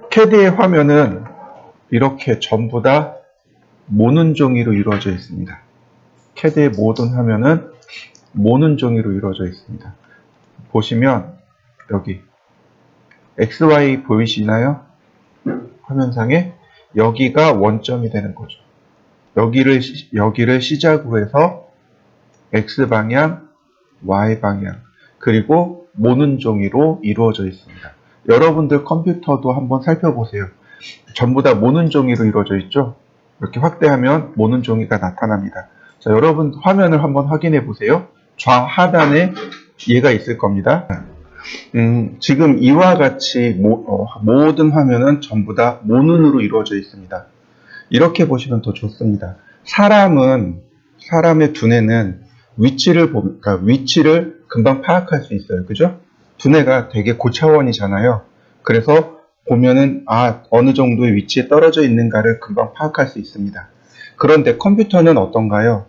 캐드의 화면은 이렇게 전부 다 모는 종이로 이루어져 있습니다. 캐드의 모든 화면은 모는 종이로 이루어져 있습니다. 보시면 여기 XY 보이시나요? 화면상에 여기가 원점이 되는 거죠. 여기를 시작으로 해서 X방향, Y방향, 그리고 모는 종이로 이루어져 있습니다. 여러분들 컴퓨터도 한번 살펴보세요. 전부 다 모는 종이로 이루어져 있죠? 이렇게 확대하면 모는 종이가 나타납니다. 자, 여러분 화면을 한번 확인해 보세요. 좌하단에 얘가 있을 겁니다. 지금 이와 같이 모든 화면은 전부 다 모눈으로 이루어져 있습니다. 이렇게 보시면 더 좋습니다. 사람의 두뇌는 위치를 금방 파악할 수 있어요. 그죠? 두뇌가 되게 고차원이잖아요. 그래서 보면은 어느 정도의 위치에 떨어져 있는가를 금방 파악할 수 있습니다. 그런데 컴퓨터는 어떤가요?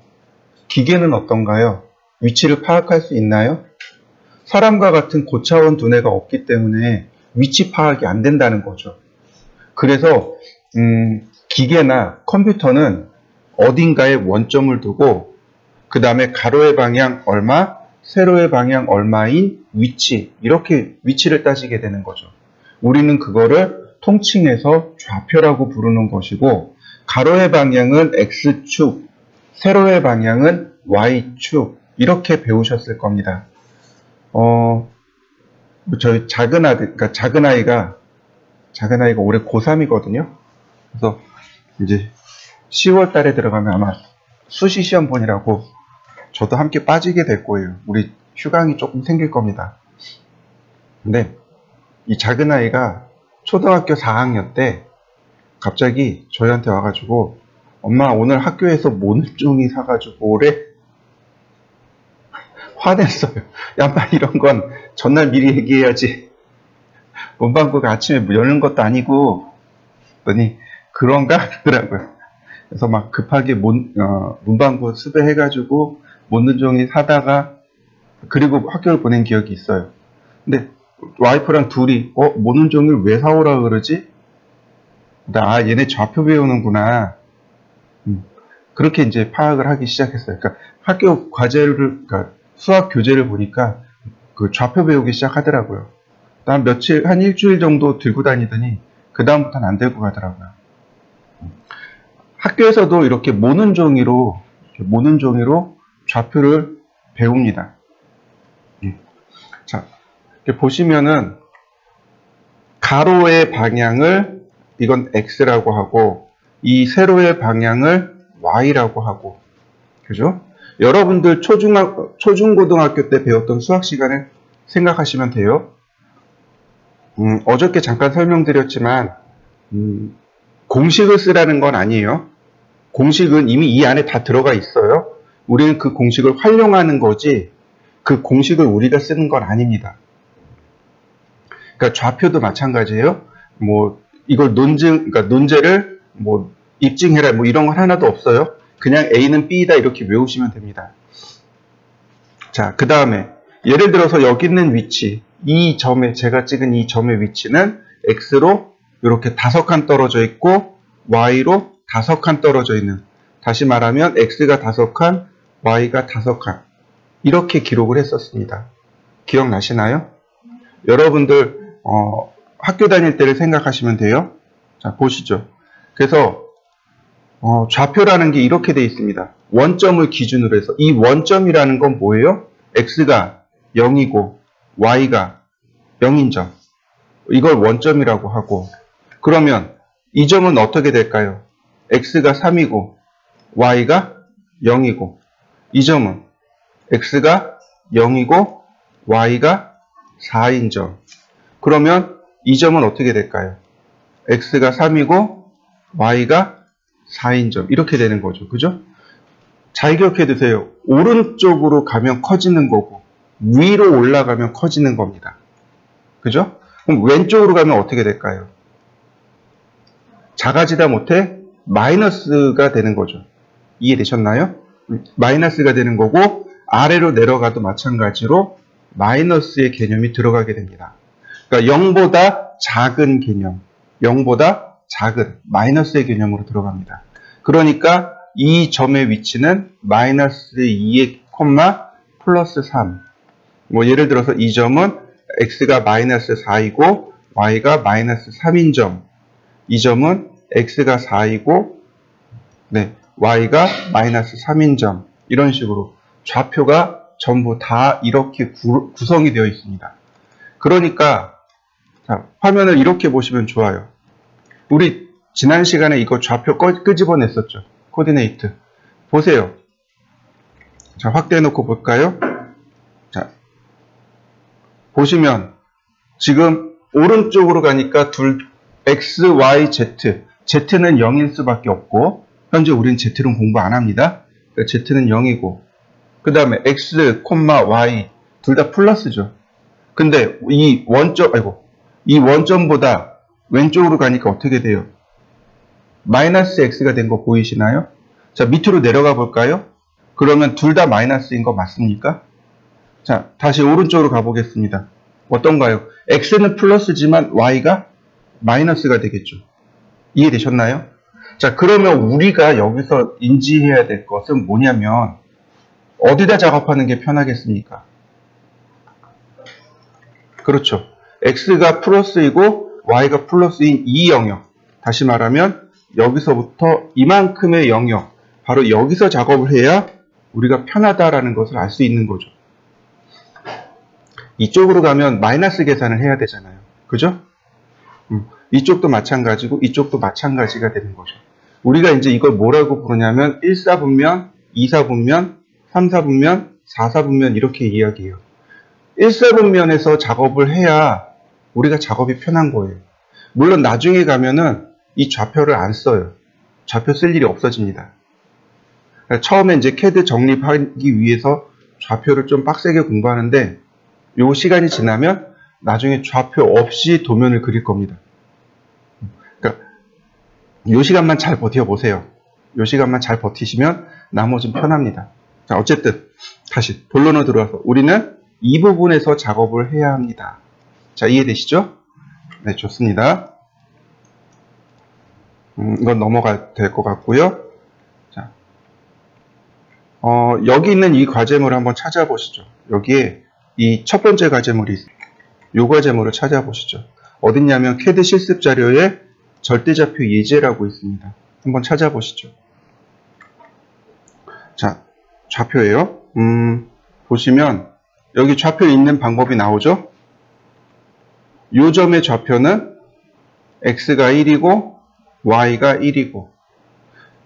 기계는 어떤가요? 위치를 파악할 수 있나요? 사람과 같은 고차원 두뇌가 없기 때문에 위치 파악이 안 된다는 거죠. 그래서 기계나 컴퓨터는 어딘가에 원점을 두고 그 다음에 가로의 방향 얼마, 세로의 방향 얼마인 위치, 이렇게 위치를 따지게 되는 거죠. 우리는 그거를 통칭해서 좌표라고 부르는 것이고, 가로의 방향은 X축, 세로의 방향은 Y축, 이렇게 배우셨을 겁니다. 저희 작은 아이가 올해 고3이거든요. 그래서 이제 10월 달에 들어가면 아마 수시 시험 보느라고 저도 함께 빠지게 될 거예요. 우리 휴강이 조금 생길 겁니다. 근데 이 작은 아이가 초등학교 4학년 때 갑자기 저희한테 와가지고 엄마 오늘 학교에서 모눈종이 사가지고 오래 화냈어요. 야, 마 이런 건 전날 미리 얘기해야지. 문방구가 아침에 여는 것도 아니고 그랬더니 그런가? 그러더라고요. 그래서 막 급하게 문방구 수배해가지고 모눈종이 사다가 그리고 학교를 보낸 기억이 있어요. 근데 와이프랑 둘이 모눈종이를 왜 사오라 그러지? 얘네 좌표 배우는구나. 그렇게 이제 파악을 하기 시작했어요. 그러니까 학교 과제를, 수학 교재를 보니까 그 좌표 배우기 시작하더라고요. 한 일주일 정도 들고 다니더니 그 다음부터는 안 들고 가더라고요. 학교에서도 이렇게 모는 종이로 좌표를 배웁니다. 자, 이렇게 보시면은 가로의 방향을 이건 X라고 하고 이 세로의 방향을 Y라고 하고, 그죠? 여러분들 초중고등학교 때 배웠던 수학 시간을 생각하시면 돼요. 어저께 잠깐 설명드렸지만 공식을 쓰라는 건 아니에요. 공식은 이미 이 안에 다 들어가 있어요. 우리는 그 공식을 활용하는 거지 그 공식을 우리가 쓰는 건 아닙니다. 그러니까 좌표도 마찬가지예요. 이걸 논제를 입증해라 이런 건 하나도 없어요. 그냥 A는 B다 이렇게 외우시면 됩니다. 자, 그 다음에 예를 들어서 여기 있는 위치, 제가 찍은 이 점의 위치는 X로 이렇게 5칸 떨어져 있고 Y로 5칸 떨어져 있는, 다시 말하면 X가 5칸, Y가 5칸 이렇게 기록을 했었습니다. 기억나시나요? 여러분들 학교 다닐 때를 생각하시면 돼요. 자, 보시죠. 그래서 좌표라는 게 이렇게 되어 있습니다. 원점을 기준으로 해서 이 원점이라는 건 뭐예요? X가 0이고 Y가 0인 점, 이걸 원점이라고 하고, 그러면 이 점은 어떻게 될까요? X가 3이고 Y가 0이고, 이 점은 X가 0이고 Y가 4인 점. 그러면 이 점은 어떻게 될까요? X가 3이고 Y가 4인 점. 이렇게 되는 거죠. 그죠? 잘 기억해 두세요. 오른쪽으로 가면 커지는 거고 위로 올라가면 커지는 겁니다. 그죠? 그럼 왼쪽으로 가면 어떻게 될까요? 작아지다 못해 마이너스가 되는 거죠. 이해되셨나요? 마이너스가 되는 거고 아래로 내려가도 마찬가지로 마이너스의 개념이 들어가게 됩니다. 그러니까 0보다 작은 개념, 0보다 작은 마이너스의 개념으로 들어갑니다. 그러니까 이 점의 위치는 마이너스 2의 콤마 플러스 3. 뭐 예를 들어서 이 점은 x가 마이너스 4이고 y가 마이너스 3인 점. 이 점은 x가 4이고 y가 마이너스 3인 점. 이런 식으로 좌표가 전부 다 이렇게 구성이 되어 있습니다. 그러니까 자, 화면을 이렇게 보시면 좋아요. 우리 지난 시간에 이거 좌표 끄집어냈었죠. 코디네이트. 보세요. 자, 확대해 놓고 볼까요? 자, 보시면 지금 오른쪽으로 가니까 x, y, z. z는 0일 수밖에 없고 현재 우리는 z는 공부 안 합니다. 그러니까 z는 0이고 그 다음에 x, y 둘 다 플러스죠. 근데 이 원점보다 왼쪽으로 가니까 어떻게 돼요? 마이너스 x가 된 거 보이시나요? 자, 밑으로 내려가 볼까요? 그러면 둘 다 마이너스인 거 맞습니까? 자, 다시 오른쪽으로 가보겠습니다. 어떤가요? x는 플러스지만 y가 마이너스가 되겠죠. 이해되셨나요? 자, 그러면 우리가 여기서 인지해야 될 것은 뭐냐면 어디다 작업하는 게 편하겠습니까? 그렇죠. x가 플러스이고 y가 플러스인 이 영역. 다시 말하면 여기서부터 이만큼의 영역. 바로 여기서 작업을 해야 우리가 편하다라는 것을 알 수 있는 거죠. 이쪽으로 가면 마이너스 계산을 해야 되잖아요. 그죠? 이쪽도 마찬가지고 이쪽도 마찬가지가 되는 거죠. 우리가 이제 이걸 뭐라고 부르냐면 1사분면, 2사분면, 3사분면, 4사분면 이렇게 이야기해요. 1사분면에서 작업을 해야 우리가 작업이 편한 거예요. 물론 나중에 가면은 이 좌표를 안 써요. 좌표 쓸 일이 없어집니다. 처음에 이제 CAD 정립하기 위해서 좌표를 좀 빡세게 공부하는데 요 시간이 지나면 나중에 좌표 없이 도면을 그릴 겁니다. 그러니까 요 시간만 잘 버텨보세요. 요 시간만 잘 버티시면 나머지는 편합니다. 자, 어쨌든 다시 본론으로 들어와서 우리는 이 부분에서 작업을 해야 합니다. 자, 이해되시죠? 네, 좋습니다. 이건 넘어가야 될 것 같고요. 자, 여기 있는 이 과제물을 한번 찾아보시죠. 여기에 이 첫 번째 과제물이 있어요. 이 과제물을 찾아보시죠. 어딨냐면 CAD 실습 자료에 절대좌표 예제라고 있습니다. 한번 찾아보시죠. 자, 좌표예요. 보시면 여기 좌표 있는 방법이 나오죠. 요 점의 좌표는 x가 1이고 y가 1이고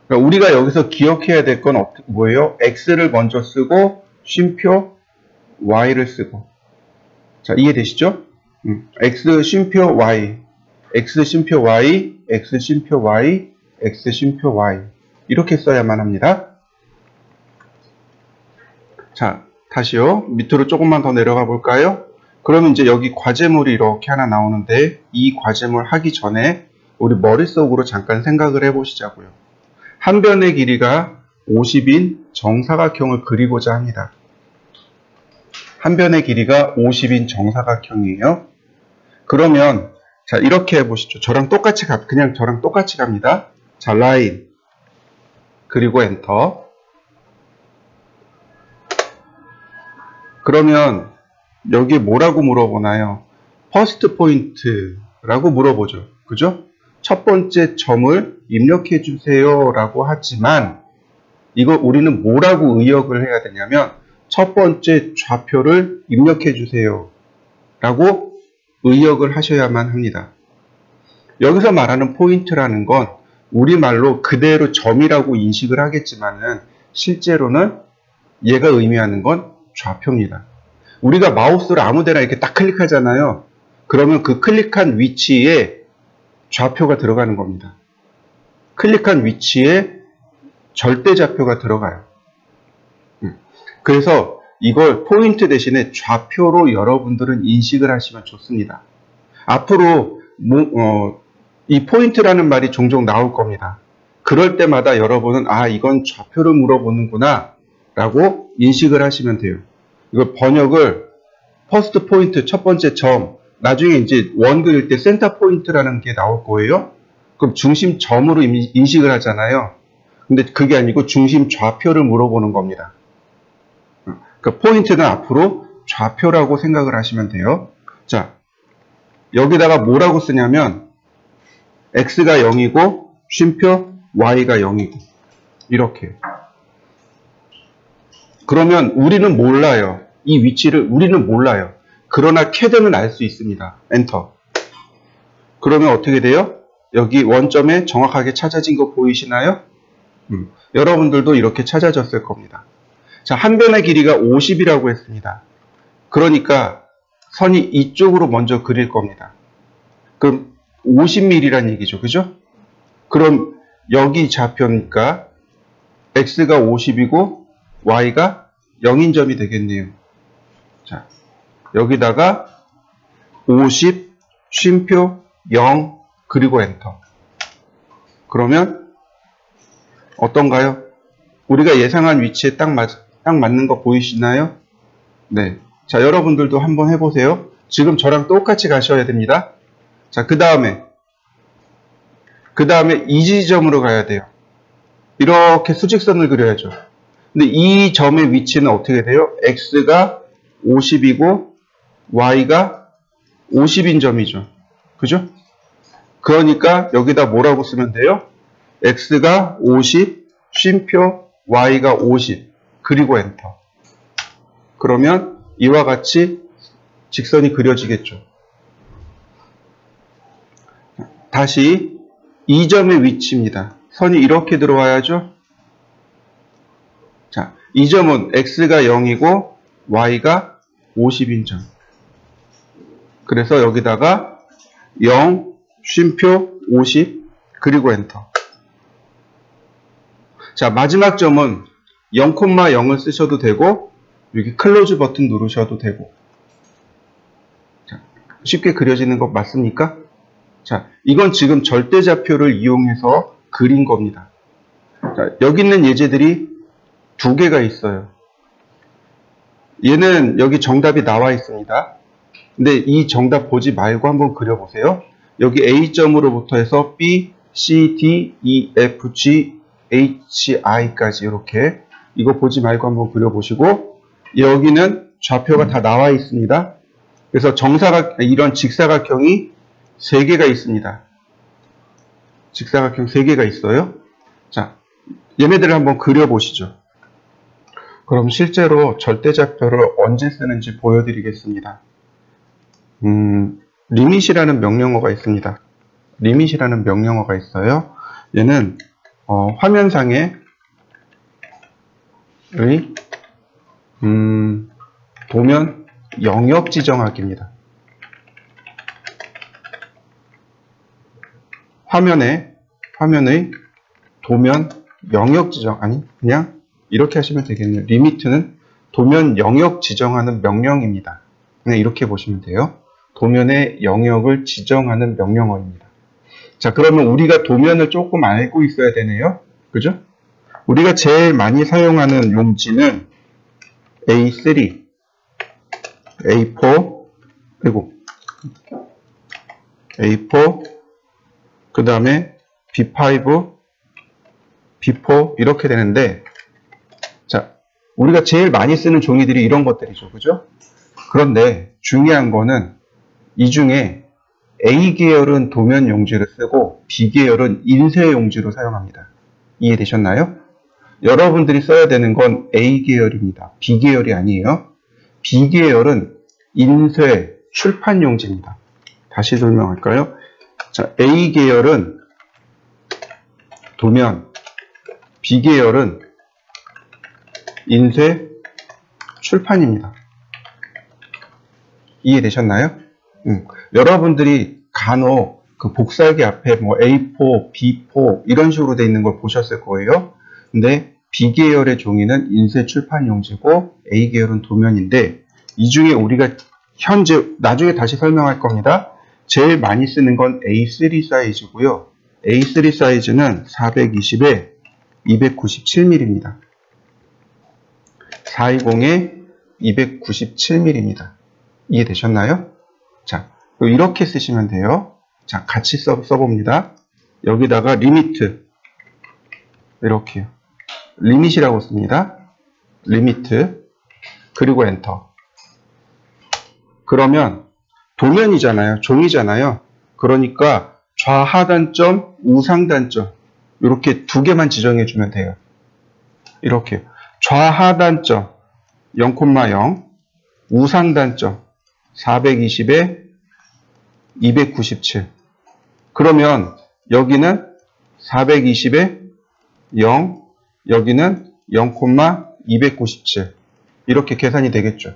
그러니까 우리가 여기서 기억해야 될 건 뭐예요? x를 먼저 쓰고 쉼표 y를 쓰고 자, 이해되시죠? x 쉼표 y x 쉼표 y x 쉼표 y x 쉼표 y 이렇게 써야만 합니다. 자, 다시요. 밑으로 조금만 더 내려가 볼까요? 그러면 이제 여기 과제물이 이렇게 하나 나오는데 이 과제물 하기 전에 우리 머릿속으로 잠깐 생각을 해보시자고요. 한 변의 길이가 50인 정사각형을 그리고자 합니다. 한 변의 길이가 50인 정사각형이에요. 그러면 자, 이렇게 해보시죠. 그냥 저랑 똑같이 갑니다. 자, 라인 그리고 엔터. 그러면 여기 뭐라고 물어보나요? 퍼스트 포인트라고 물어보죠. 그죠? 첫 번째 점을 입력해 주세요 라고 하지만 이거 우리는 뭐라고 의역을 해야 되냐면 첫 번째 좌표를 입력해 주세요 라고 의역을 하셔야만 합니다. 여기서 말하는 포인트라는 건 우리말로 그대로 점이라고 인식을 하겠지만은 실제로는 얘가 의미하는 건 좌표입니다. 우리가 마우스를 아무데나 이렇게 딱 클릭하잖아요. 그러면 그 클릭한 위치에 좌표가 들어가는 겁니다. 클릭한 위치에 절대좌표가 들어가요. 그래서 이걸 포인트 대신에 좌표로 여러분들은 인식을 하시면 좋습니다. 앞으로 이 포인트라는 말이 종종 나올 겁니다. 그럴 때마다 여러분은 이건 좌표를 물어보는구나 라고 인식을 하시면 돼요. 이걸 번역을 퍼스트 포인트 첫 번째 점 나중에 이제 원 그릴 때 센터 포인트라는 게 나올 거예요. 그럼 중심점으로 인식을 하잖아요. 근데 그게 아니고 중심 좌표를 물어보는 겁니다. 그 포인트는 앞으로 좌표라고 생각을 하시면 돼요. 자, 여기다가 뭐라고 쓰냐면 x가 0이고 쉼표 y가 0이고 이렇게. 그러면 우리는 몰라요. 이 위치를 우리는 몰라요. 그러나 CAD는 알 수 있습니다. 엔터. 그러면 어떻게 돼요? 여기 원점에 정확하게 찾아진 거 보이시나요? 여러분들도 이렇게 찾아졌을 겁니다. 자, 한 변의 길이가 50이라고 했습니다. 그러니까 선이 이쪽으로 먼저 그릴 겁니다. 그럼 50mm란 얘기죠. 그죠? 그럼 여기 좌표니까 x가 50이고 y가 0인 점이 되겠네요. 자, 여기다가 50, 쉼표 0, 그리고 엔터. 그러면 어떤가요? 우리가 예상한 위치에 딱 맞는 거 보이시나요? 네. 자, 여러분들도 한번 해보세요. 지금 저랑 똑같이 가셔야 됩니다. 자, 그 다음에 이 지점으로 가야 돼요. 이렇게 수직선을 그려야죠. 근데 이 점의 위치는 어떻게 돼요? x가 50이고 y가 50인 점이죠. 그죠? 그러니까 여기다 뭐라고 쓰면 돼요? x가 50, 쉼표 y가 50, 그리고 엔터. 그러면 이와 같이 직선이 그려지겠죠. 다시 이 점의 위치입니다. 선이 이렇게 들어와야죠. 자, 이 점은 x가 0이고 y가 50인 점. 그래서 여기다가 0, 쉼표 50, 그리고 엔터. 자, 마지막 점은 0,0을 쓰셔도 되고 여기 클로즈 버튼 누르셔도 되고. 자, 쉽게 그려지는 것 맞습니까? 자, 이건 지금 절대좌표를 이용해서 그린 겁니다. 자, 여기 있는 예제들이 두 개가 있어요. 얘는 여기 정답이 나와 있습니다. 근데 이 정답 보지 말고 한번 그려보세요. 여기 A점으로부터 해서 B, C, D, E, F, G, H, I까지 이렇게 이거 보지 말고 한번 그려보시고 여기는 좌표가 다 나와 있습니다. 그래서 이런 직사각형이 3개가 있습니다. 직사각형 3개가 있어요. 자, 얘네들을 한번 그려보시죠. 그럼 실제로 절대좌표를 언제 쓰는지 보여드리겠습니다. 리밋이라는 명령어가 있습니다. 리밋이라는 명령어가 있어요. 얘는 화면상의 도면 영역 지정하기입니다. 화면의 도면 영역 지정, 그냥 이렇게 하시면 되겠네요. 리미트는 도면 영역 지정하는 명령입니다. 그냥 이렇게 보시면 돼요. 도면의 영역을 지정하는 명령어입니다. 자, 그러면 우리가 도면을 조금 알고 있어야 되네요. 그죠? 우리가 제일 많이 사용하는 용지는 A3, A4, 그리고 A4, 그 다음에 B5, B4 이렇게 되는데, 자, 우리가 제일 많이 쓰는 종이들이 이런 것들이죠. 그죠? 그런데 중요한 거는 이 중에 A 계열은 도면 용지를 쓰고 B 계열은 인쇄 용지로 사용합니다. 이해되셨나요? 여러분들이 써야 되는 건 A 계열입니다. B 계열이 아니에요. B 계열은 인쇄, 출판 용지입니다. 다시 설명할까요? 자, A 계열은 도면, B 계열은 인쇄, 출판입니다. 이해되셨나요? 여러분들이 간혹 그 복사기 앞에 뭐 A4, B4 이런 식으로 돼 있는 걸 보셨을 거예요. 근데 B 계열의 종이는 인쇄 출판 용지고 A 계열은 도면인데 이 중에 우리가 현재 나중에 다시 설명할 겁니다. 제일 많이 쓰는 건 A3 사이즈고요. A3 사이즈는 420에 297mm입니다. 420에 297mm입니다. 이해되셨나요? 자, 이렇게 쓰시면 돼요. 자, 같이 써봅니다. 여기다가 리미트. 이렇게요. 리밋이라고 씁니다. 리미트. 그리고 엔터. 그러면 도면이잖아요. 종이잖아요. 그러니까 좌하단점, 우상단점 이렇게 두 개만 지정해 주면 돼요. 이렇게 좌하단점 0,0, 우상단점 420에 297. 그러면 여기는 420에 0, 여기는 0,297. 이렇게 계산이 되겠죠.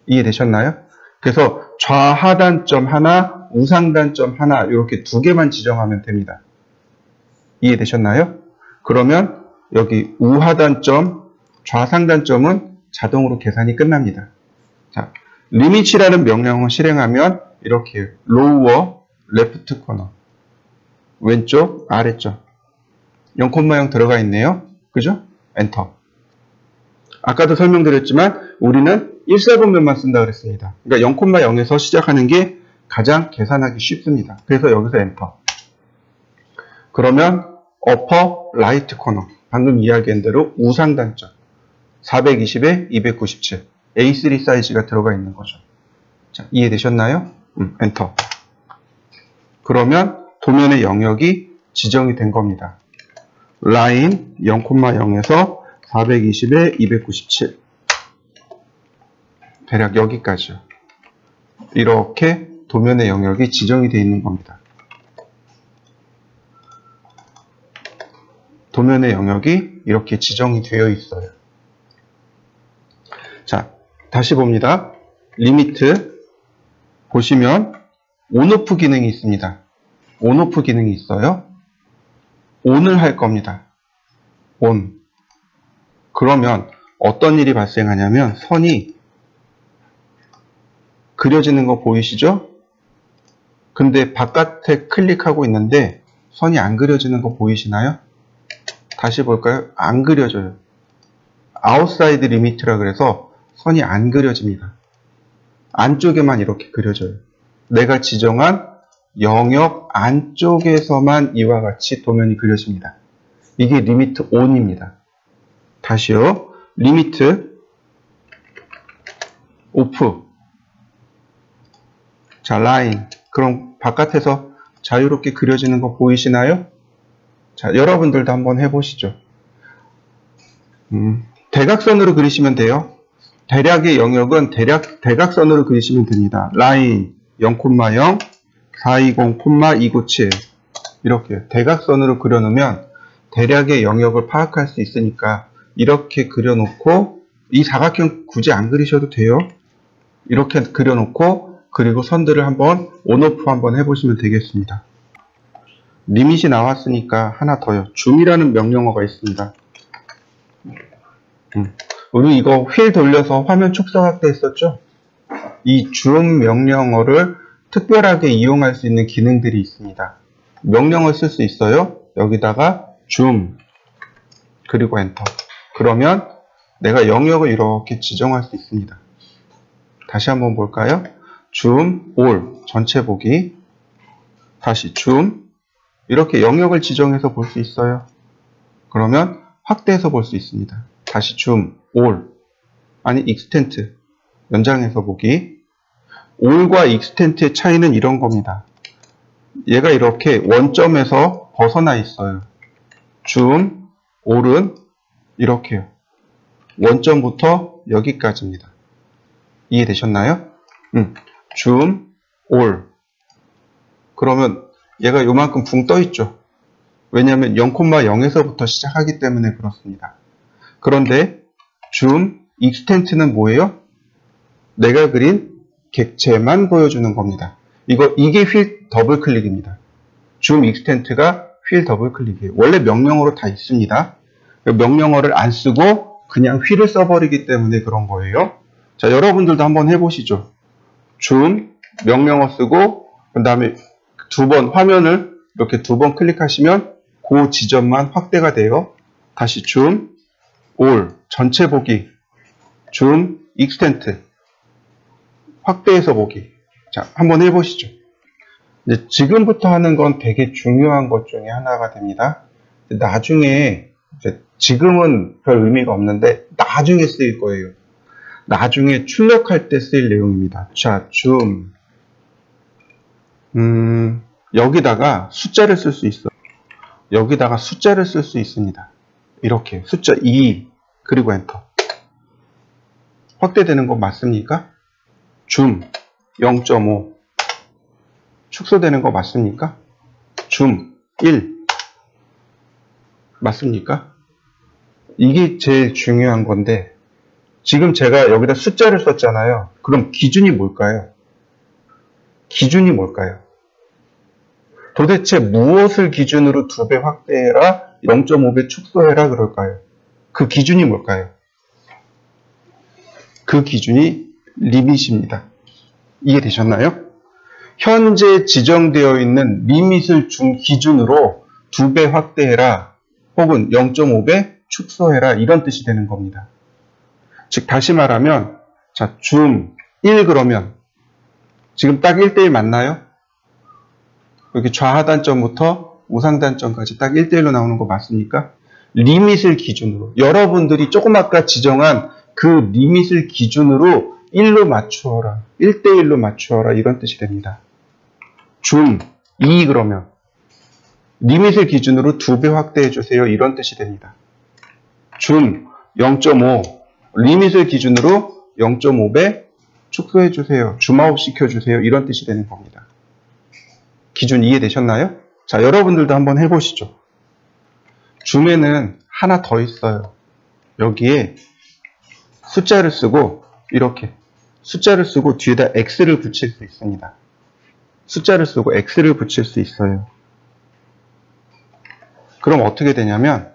이해되셨나요? 그래서 좌하단점 하나, 우상단점 하나 이렇게 두 개만 지정하면 됩니다. 이해되셨나요? 그러면 여기 우하단점, 좌상단점은 자동으로 계산이 끝납니다. 자, 리밋이라는 명령을 실행하면 이렇게 lower, left corner 왼쪽, 아래쪽 0,0 들어가 있네요. 그죠? 엔터. 아까도 설명드렸지만 우리는 1사분면만 쓴다 그랬습니다. 그러니까 0,0에서 시작하는 게 가장 계산하기 쉽습니다. 그래서 여기서 엔터. 그러면 upper right corner 방금 이야기한 대로 우상단점 420에 297 A3 사이즈가 들어가 있는 거죠. 자, 이해되셨나요? 엔터. 그러면 도면의 영역이 지정이 된 겁니다. 라인 0,0에서 420에 297 대략 여기까지요. 이렇게 도면의 영역이 지정이 되어 있는 겁니다. 도면의 영역이 이렇게 지정이 되어 있어요. 자, 다시 봅니다. 리미트 보시면 온오프 기능이 있습니다. 온오프 기능이 있어요. 온을 할 겁니다. 온. 그러면 어떤 일이 발생하냐면 선이 그려지는 거 보이시죠? 근데 바깥에 클릭하고 있는데 선이 안 그려지는 거 보이시나요? 다시 볼까요? 안 그려져요. 아웃사이드 리미트라 그래서 선이 안 그려집니다. 안쪽에만 이렇게 그려져요. 내가 지정한 영역 안쪽에서만 이와 같이 도면이 그려집니다. 이게 리미트 온입니다. 다시요. 리미트 오프. 자, 라인. 그럼 바깥에서 자유롭게 그려지는 거 보이시나요? 자, 여러분들도 한번 해보시죠. 대각선으로 그리시면 돼요. 대략의 영역은 대각선으로 그리시면 됩니다. 라인 0,0, 420, 297 이렇게 대각선으로 그려놓으면 대략의 영역을 파악할 수 있으니까 이렇게 그려놓고 이 사각형 굳이 안 그리셔도 돼요. 이렇게 그려놓고 그리고 선들을 한번 온오프 한번 해보시면 되겠습니다. 리밋이 나왔으니까 하나 더요. 줌이라는 명령어가 있습니다. 우리 이거 휠 돌려서 화면 축소 확대했었죠? 이 줌 명령어를 특별하게 이용할 수 있는 기능들이 있습니다. 명령어 쓸 수 있어요. 여기다가 줌 그리고 엔터. 그러면 내가 영역을 이렇게 지정할 수 있습니다. 다시 한번 볼까요? 줌, 올, 전체 보기. 다시 줌. 이렇게 영역을 지정해서 볼 수 있어요. 그러면 확대해서 볼 수 있습니다. 다시 줌, 올. 아니, 익스텐트. 연장해서 보기. 올과 익스텐트의 차이는 이런 겁니다. 얘가 이렇게 원점에서 벗어나 있어요. 줌, 올은 이렇게요. 원점부터 여기까지입니다. 이해되셨나요? 줌, 올. 그러면 얘가 요만큼 붕 떠 있죠. 왜냐하면 0,0에서부터 시작하기 때문에 그렇습니다. 그런데 줌, 익스텐트는 뭐예요? 내가 그린 객체만 보여주는 겁니다. 이게 휠 더블 클릭입니다. 줌 익스텐트가 휠 더블 클릭이에요. 원래 명령어로 다 있습니다. 명령어를 안 쓰고 그냥 휠을 써버리기 때문에 그런 거예요. 자, 여러분들도 한번 해보시죠. 줌, 명령어 쓰고 그 다음에 두 번 화면을 이렇게 두 번 클릭하시면 그 지점만 확대가 돼요. 다시 줌, 올, 전체 보기, 줌, 익스텐트, 확대해서 보기. 자, 한번 해보시죠. 이제 지금부터 하는 건 되게 중요한 것 중에 하나가 됩니다. 나중에, 지금은 별 의미가 없는데, 나중에 쓰일 거예요. 나중에 출력할 때 쓰일 내용입니다. 자, 줌. 여기다가 숫자를 쓸 수 있어. 여기다가 숫자를 쓸 수 있습니다. 이렇게. 숫자 2, 그리고 엔터. 확대되는 거 맞습니까? 줌 0.5. 축소되는 거 맞습니까? 줌 1. 맞습니까? 이게 제일 중요한 건데, 지금 제가 여기다 숫자를 썼잖아요. 그럼 기준이 뭘까요? 기준이 뭘까요? 도대체 무엇을 기준으로 2배 확대해라, 0.5배 축소해라 그럴까요? 그 기준이 뭘까요? 그 기준이 리밋입니다. 이해되셨나요? 현재 지정되어 있는 리밋을 준 기준으로 2배 확대해라, 혹은 0.5배 축소해라, 이런 뜻이 되는 겁니다. 즉, 다시 말하면, 자, 줌 1 그러면, 지금 딱 1대1 맞나요? 여기 좌하단점부터 우상단점까지 딱 1대1로 나오는 거 맞습니까? 리밋을 기준으로, 여러분들이 조금 아까 지정한 그 리밋을 기준으로 1로 맞추어라, 1대1로 맞추어라, 이런 뜻이 됩니다. 줌 2 그러면 리밋을 기준으로 2배 확대해 주세요, 이런 뜻이 됩니다. 줌 0.5 리밋을 기준으로 0.5배 축소해 주세요, 줌아웃 시켜 주세요, 이런 뜻이 되는 겁니다. 기준 이해되셨나요? 자, 여러분들도 한번 해보시죠. 줌에는 하나 더 있어요. 여기에 숫자를 쓰고, 이렇게 숫자를 쓰고 뒤에다 X를 붙일 수 있습니다. 숫자를 쓰고 X를 붙일 수 있어요. 그럼 어떻게 되냐면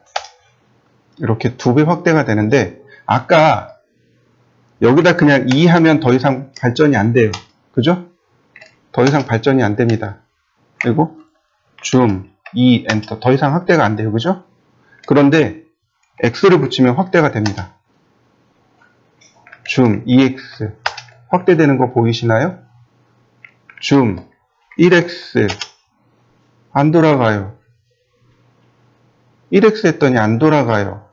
이렇게 2배 확대가 되는데, 아까 여기다 그냥 2 하면 더 이상 발전이 안 돼요. 그죠? 더 이상 발전이 안 됩니다. 그리고 줌 2 엔터, 더 이상 확대가 안 돼요. 그죠? 그런데 X를 붙이면 확대가 됩니다. 줌 2X 확대되는 거 보이시나요? 줌 1X 안 돌아가요. 1X 했더니 안 돌아가요.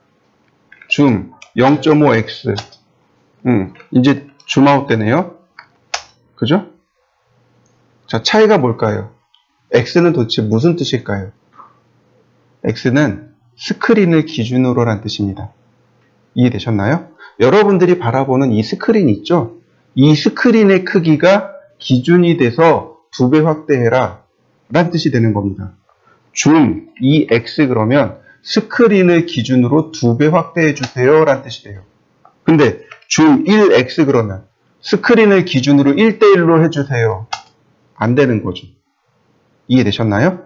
줌 0.5X 이제 줌아웃 되네요. 그죠? 자, 차이가 뭘까요? X는 도대체 무슨 뜻일까요? X는 스크린을 기준으로 란 뜻입니다. 이해되셨나요? 여러분들이 바라보는 이 스크린 있죠? 이 스크린의 크기가 기준이 돼서 2배 확대해라 란 뜻이 되는 겁니다. 줌 2X 그러면 스크린을 기준으로 2배 확대해 주세요 란 뜻이 돼요. 근데 줌 1X 그러면 스크린을 기준으로 1대1로 해주세요. 안 되는 거죠. 이해되셨나요?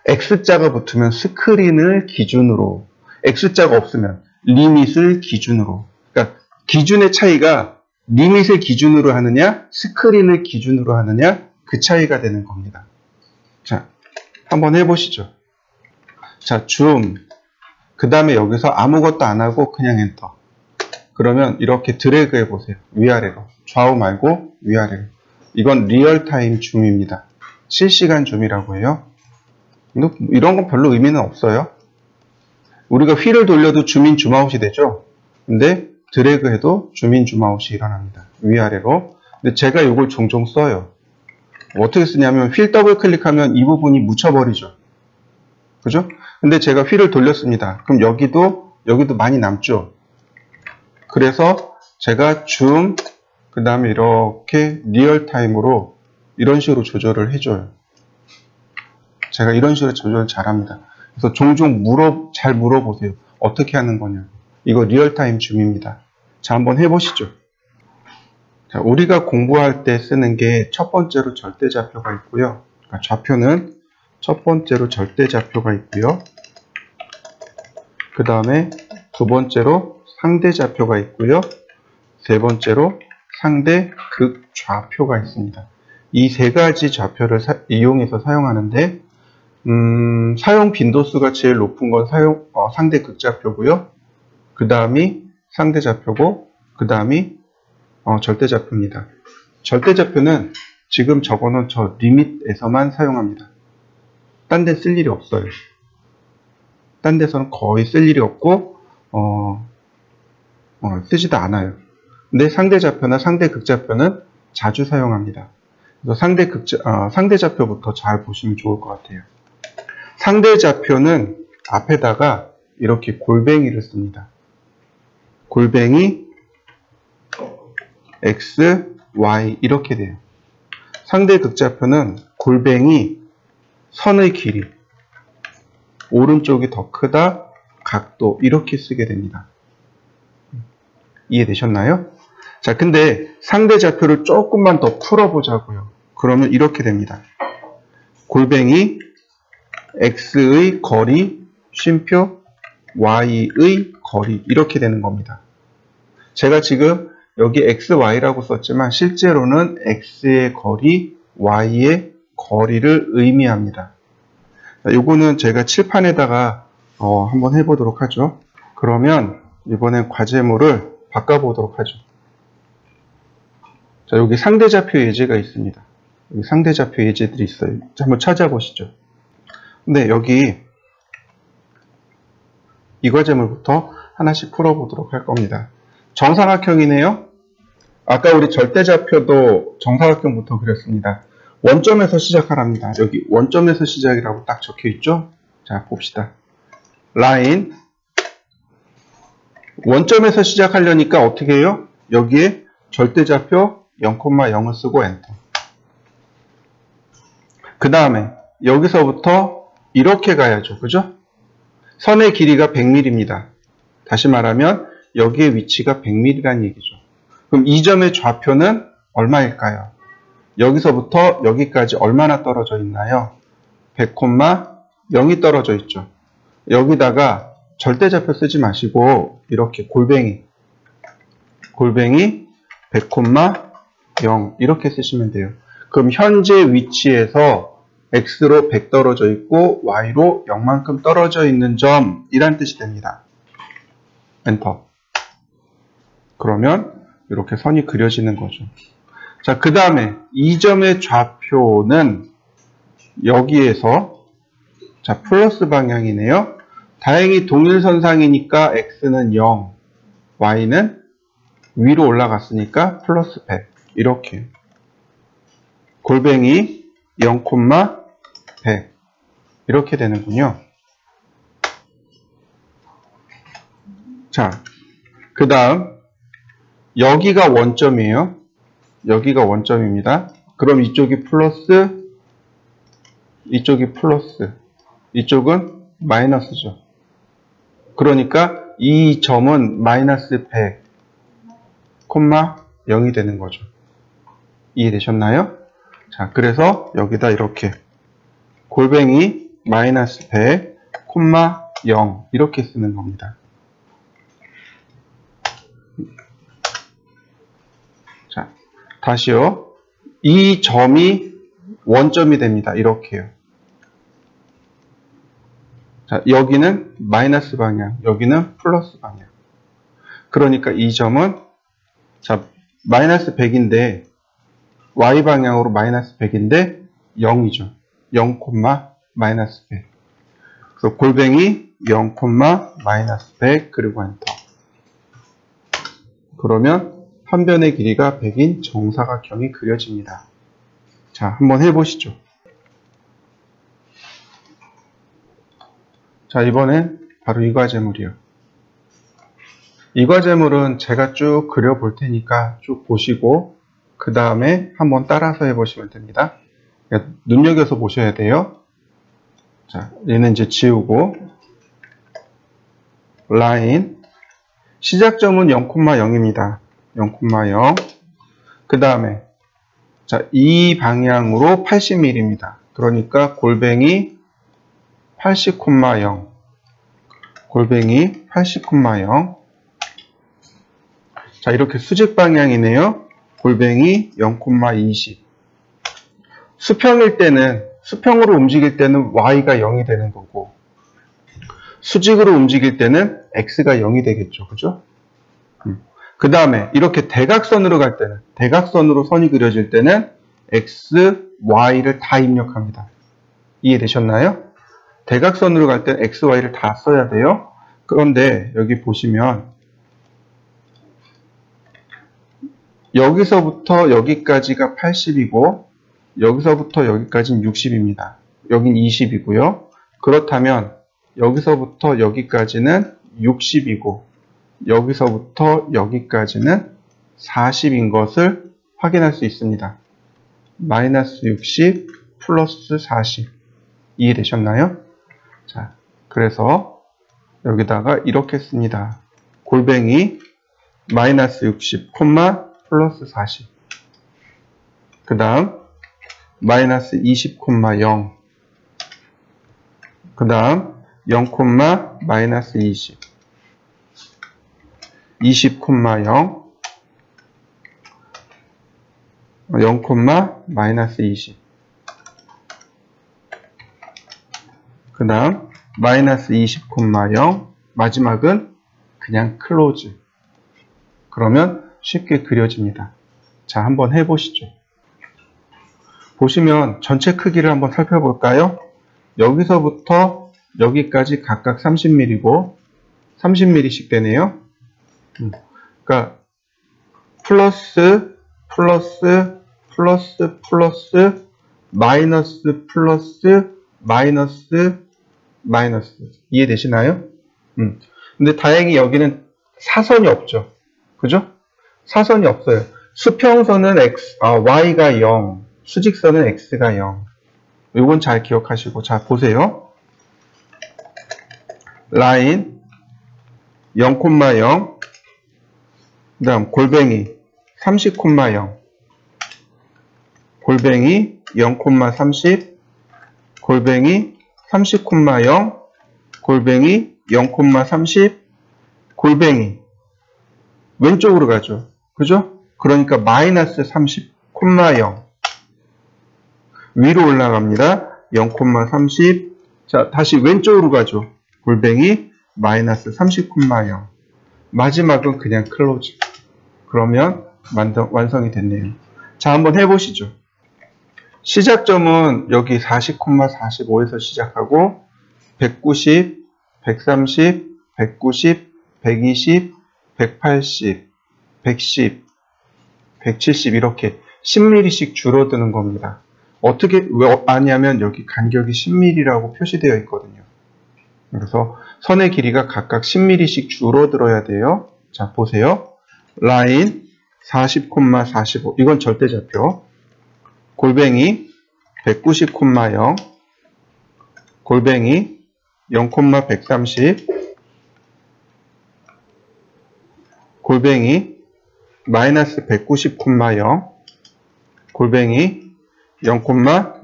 X자가 붙으면 스크린을 기준으로, X자가 없으면 리밋을 기준으로. 그러니까 기준의 차이가 리밋을 기준으로 하느냐, 스크린을 기준으로 하느냐, 그 차이가 되는 겁니다. 자, 한번 해보시죠. 자, 줌. 그 다음에 여기서 아무것도 안 하고 그냥 엔터. 그러면 이렇게 드래그 해보세요. 위아래로. 좌우 말고 위아래로. 이건 리얼타임 줌입니다. 실시간 줌이라고 해요. 이런 건 별로 의미는 없어요. 우리가 휠을 돌려도 줌인 줌아웃이 되죠. 근데 드래그 해도 줌인 줌아웃이 일어납니다. 위아래로. 근데 제가 이걸 종종 써요. 어떻게 쓰냐면 휠 더블 클릭하면 이 부분이 묻혀버리죠. 그죠? 근데 제가 휠을 돌렸습니다. 그럼 여기도 많이 남죠. 그래서 제가 줌, 그 다음에 이렇게 리얼타임으로 이런 식으로 조절을 해줘요. 제가 이런 식으로 조절을 잘합니다. 그래서 종종 잘 물어보세요. 어떻게 하는 거냐. 이거 리얼타임 줌입니다. 자, 한번 해보시죠. 자, 우리가 공부할 때 쓰는 게 첫 번째로 절대좌표가 있고요. 그러니까 좌표는 첫 번째로 절대좌표가 있고요. 그 다음에 두 번째로 상대좌표가 있고요. 세 번째로 상대 극좌표가 있습니다. 이 세 가지 좌표를 이용해서 사용하는데 사용 빈도수가 제일 높은 건 상대 극좌표고요. 그 다음이 상대좌표고 그 다음이 절대좌표입니다. 절대좌표는 지금 저거는 저 리밋에서만 사용합니다. 딴 데 쓸 일이 없어요. 딴 데서는 거의 쓸 일이 없고 쓰지도 않아요. 근데 상대 좌표나 상대 극좌표는 자주 사용합니다. 그래서 상대 좌표부터 잘 보시면 좋을 것 같아요. 상대 좌표는 앞에다가 이렇게 골뱅이를 씁니다. 골뱅이 x, y 이렇게 돼요. 상대 극좌표는 골뱅이 선의 길이, 오른쪽이 더 크다, 각도 이렇게 쓰게 됩니다. 이해되셨나요? 자, 근데 상대 좌표를 조금만 더 풀어보자고요. 그러면 이렇게 됩니다. 골뱅이 x의 거리, 쉼표 y의 거리 이렇게 되는 겁니다. 제가 지금 여기 xy라고 썼지만 실제로는 x의 거리, y의 거리를 의미합니다. 요거는 제가 칠판에다가 한번 해보도록 하죠. 그러면 이번엔 과제물을 바꿔보도록 하죠. 자, 여기 상대좌표 예제가 있습니다. 여기 상대좌표 예제들이 있어요. 자, 한번 찾아보시죠. 네, 여기 이 과제물부터 하나씩 풀어보도록 할 겁니다. 정사각형이네요. 아까 우리 절대좌표도 정사각형부터 그렸습니다. 원점에서 시작하랍니다. 여기 원점에서 시작이라고 딱 적혀 있죠? 자, 봅시다. 라인. 원점에서 시작하려니까 어떻게 해요? 여기에 절대좌표 0,0을 쓰고 엔터. 그 다음에 여기서부터 이렇게 가야죠. 그죠? 선의 길이가 100mm입니다. 다시 말하면 여기의 위치가 100mm라는 얘기죠. 그럼 이 점의 좌표는 얼마일까요? 여기서부터 여기까지 얼마나 떨어져 있나요? 100,0이 떨어져 있죠. 여기다가 절대좌표 쓰지 마시고 이렇게 골뱅이 100,0 이렇게 쓰시면 돼요. 그럼 현재 위치에서 x로 100 떨어져 있고 y로 0만큼 떨어져 있는 점이란 뜻이 됩니다. 엔터. 그러면 이렇게 선이 그려지는 거죠. 자, 그 다음에 이 점의 좌표는 여기에서 자, 플러스 방향이네요. 다행히 동일선상이니까 x는 0, y는 위로 올라갔으니까 플러스 100 이렇게 골뱅이 0,100 이렇게 되는군요. 자, 그 다음 여기가 원점이에요. 여기가 원점입니다. 그럼 이쪽이 플러스, 이쪽이 플러스, 이쪽은 마이너스죠. 그러니까 이 점은 마이너스 100, 0이 되는 거죠. 이해되셨나요? 자, 그래서 여기다 이렇게 골뱅이 마이너스 100, 0 이렇게 쓰는 겁니다. 자, 다시요. 이 점이 원점이 됩니다. 이렇게요. 자, 여기는 마이너스 방향, 여기는 플러스 방향. 그러니까 이 점은 자, 마이너스 100인데 y 방향으로 마이너스 100인데 0이죠. 0, 마이너스 100. 그래서 골뱅이 0, 마이너스 100 그리고 엔터. 그러면 한 변의 길이가 100인 정사각형이 그려집니다. 자, 한번 해보시죠. 자, 이번엔 바로 이 과제물이요. 이 과제물은 제가 쭉 그려볼 테니까 쭉 보시고 그 다음에 한번 따라서 해보시면 됩니다. 그러니까 눈여겨서 보셔야 돼요. 자, 얘는 이제 지우고 라인 시작점은 0,0입니다. 0,0 그 다음에 자, 이 방향으로 80mm입니다. 그러니까 골뱅이 80,0 골뱅이 80,0 자, 이렇게 수직 방향이네요. 골뱅이 0,20 수평일 때는 수평으로 움직일 때는 y가 0이 되는 거고 수직으로 움직일 때는 x가 0이 되겠죠. 그죠? 그 다음에 이렇게 대각선으로 갈 때는 대각선으로 선이 그려질 때는 x, y를 다 입력합니다. 이해되셨나요? 대각선으로 갈 때 x, y를 다 써야 돼요. 그런데 여기 보시면 여기서부터 여기까지가 80이고 여기서부터 여기까지는 60입니다. 여긴 20이고요. 그렇다면 여기서부터 여기까지는 60이고 여기서부터 여기까지는 40인 것을 확인할 수 있습니다. 마이너스 60 플러스 40 이해되셨나요? 자, 그래서 여기다가 이렇게 씁니다. 골뱅이 마이너스 60, 플러스 40. 그 다음 마이너스 20, 0. 그 다음 0, 마이너스 20. 20, 0. 0, 마이너스 20. 그 다음 마이너스 20, 0. 마지막은 그냥 클로즈. 그러면 쉽게 그려집니다. 자, 한번 해보시죠. 보시면 전체 크기를 한번 살펴볼까요? 여기서부터 여기까지 각각 30mm고 30mm씩 되네요. 그러니까 플러스 마이너스 이해되시나요? 근데 다행히 여기는 사선이 없죠. 그죠? 사선이 없어요. 수평선은 y가 0, 수직선은 x가 0. 이건 잘 기억하시고. 자, 보세요. 라인 0,0, 그 다음 골뱅이 30, 0, 골뱅이 0,30, 골뱅이 30, 0, 골뱅이 0,30, 골뱅이 왼쪽으로 가죠. 그죠? 그러니까 마이너스 30, 0 위로 올라갑니다. 0,30. 자, 다시 왼쪽으로 가죠. 골뱅이 마이너스 30, 0. 마지막은 그냥 클로즈. 그러면 완성이 됐네요. 자, 한번 해보시죠. 시작점은 여기 40, 45에서 시작하고 190, 130, 190, 120, 180, 110, 170 이렇게 10mm씩 줄어드는 겁니다. 어떻게 왜 아냐면 여기 간격이 10mm라고 표시되어 있거든요. 그래서 선의 길이가 각각 10mm씩 줄어들어야 돼요. 자, 보세요. 라인 40, 45 이건 절대좌표. 골뱅이 190, 0 골뱅이 0, 130 골뱅이 마이너스 190, 0 골뱅이 0,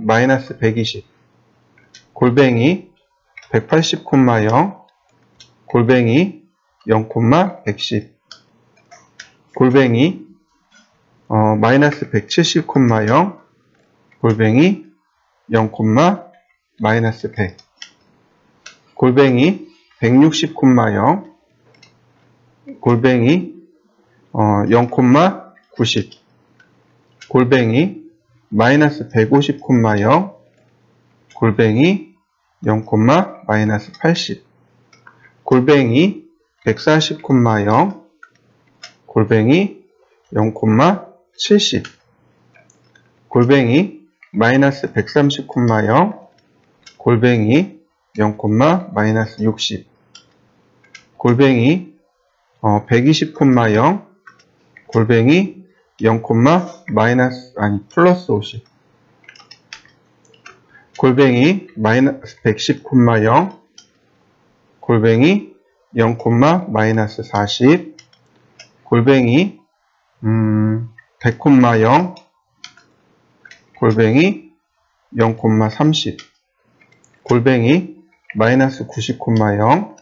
마이너스 120 골뱅이 180, 0 골뱅이 0, 110 골뱅이 마이너스 170, 0 골뱅이 0, 마이너스 100 골뱅이 160, 0 골뱅이 0, 90 골뱅이 마이너스 150, 0 골뱅이 0, 마이너스 80 골뱅이 140, 0 골뱅이 0, 70 골뱅이 마이너스 130, 0 골뱅이 0, 마이너스 60 골뱅이 120, 0 골뱅이 0, 플러스 50 골뱅이 마이너스 110, 0 골뱅이 0, 마이너스 40 골뱅이 100, 0 골뱅이 0, 30 골뱅이 마이너스 90, 0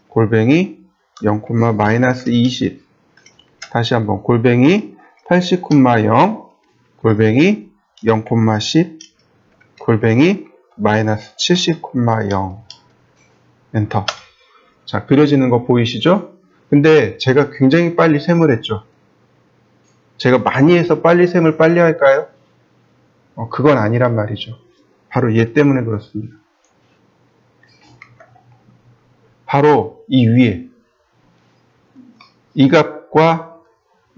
골뱅이 0, 마이너스 20 다시 한번 골뱅이 80, 0 골뱅이 0, 10 골뱅이 마이너스 70, 0 엔터. 자, 그려지는 거 보이시죠? 근데 제가 굉장히 빨리 셈을 했죠. 제가 많이 해서 빨리 셈을 빨리 할까요? 그건 아니란 말이죠. 바로 얘 때문에 그렇습니다. 바로 이 위에 이 값과